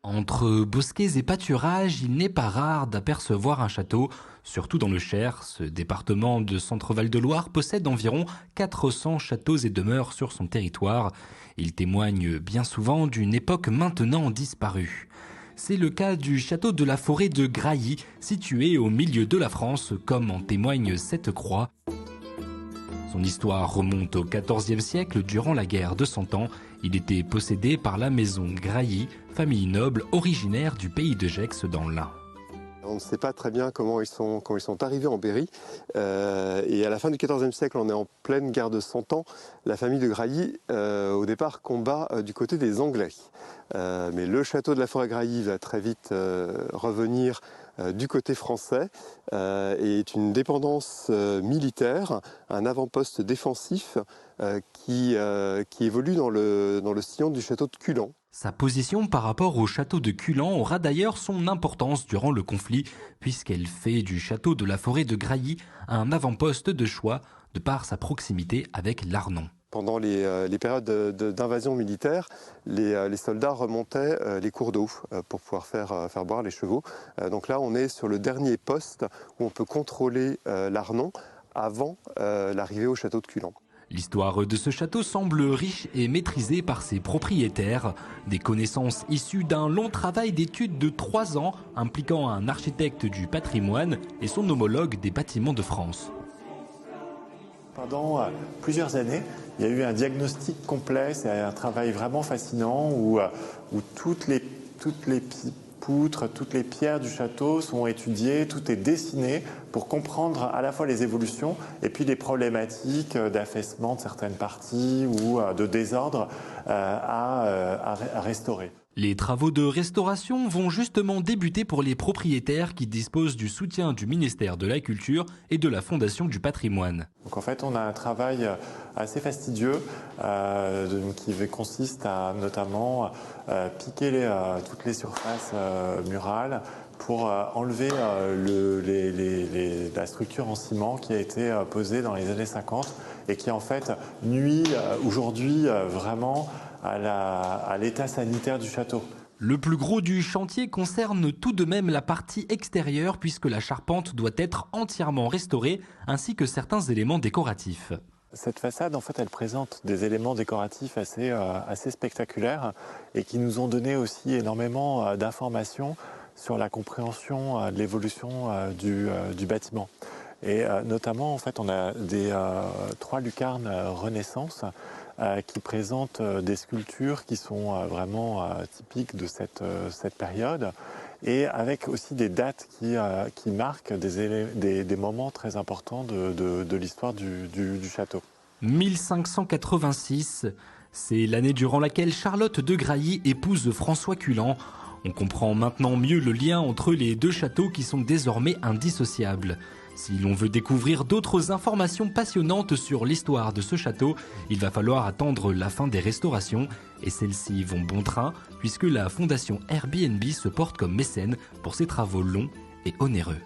Entre bosquets et pâturages, il n'est pas rare d'apercevoir un château, surtout dans le Cher. Ce département de Centre-Val de Loire possède environ 400 châteaux et demeures sur son territoire. Il témoigne bien souvent d'une époque maintenant disparue. C'est le cas du château de la Forêt de Grailly, situé au milieu de la France, comme en témoigne cette croix. Son histoire remonte au XIVe siècle, durant la guerre de Cent Ans. Il était possédé par la maison Grailly, famille noble originaire du pays de Gex dans l'Ain. On ne sait pas très bien comment ils sont arrivés en Berry. Et à la fin du XIVe siècle, on est en pleine guerre de Cent Ans. La famille de Grailly, au départ, combat du côté des Anglais. Mais le château de la Forêt-Grailly va très vite revenir du côté français et est une dépendance militaire, un avant-poste défensif qui évolue dans le sillon du château de Culan. Sa position par rapport au château de Culan aura d'ailleurs son importance durant le conflit, puisqu'elle fait du château de la Forêt de Grailly un avant-poste de choix de par sa proximité avec l'Arnon. Pendant les périodes d'invasion militaire, les soldats remontaient les cours d'eau pour pouvoir faire boire les chevaux. Donc là, on est sur le dernier poste où on peut contrôler l'Arnon avant l'arrivée au château de Culan. L'histoire de ce château semble riche et maîtrisée par ses propriétaires. Des connaissances issues d'un long travail d'études de 3 ans impliquant un architecte du patrimoine et son homologue des bâtiments de France. Pendant plusieurs années, il y a eu un diagnostic complet, c'est un travail vraiment fascinant où toutes les poutres, toutes les pierres du château sont étudiées, tout est dessiné pour comprendre à la fois les évolutions et puis les problématiques d'affaissement de certaines parties ou de désordre à restaurer. Les travaux de restauration vont justement débuter pour les propriétaires qui disposent du soutien du ministère de la Culture et de la Fondation du Patrimoine. Donc en fait, on a un travail assez fastidieux qui consiste à notamment piquer toutes les surfaces murales pour enlever la structure en ciment qui a été posée dans les années 50 et qui en fait nuit aujourd'hui vraiment à l'état sanitaire du château. Le plus gros du chantier concerne tout de même la partie extérieure puisque la charpente doit être entièrement restaurée ainsi que certains éléments décoratifs. Cette façade, en fait, elle présente des éléments décoratifs assez spectaculaires et qui nous ont donné aussi énormément d'informations sur la compréhension de l'évolution du bâtiment. Et notamment, en fait, on a 3 lucarnes Renaissance qui présentent des sculptures qui sont vraiment typiques de cette période et avec aussi des dates qui marquent des moments très importants de l'histoire du château. 1586, c'est l'année durant laquelle Charlotte de Grailly épouse François Culan. On comprend maintenant mieux le lien entre les deux châteaux qui sont désormais indissociables. Si l'on veut découvrir d'autres informations passionnantes sur l'histoire de ce château, il va falloir attendre la fin des restaurations et celles-ci vont bon train puisque la fondation Airbnb se porte comme mécène pour ses travaux longs et onéreux.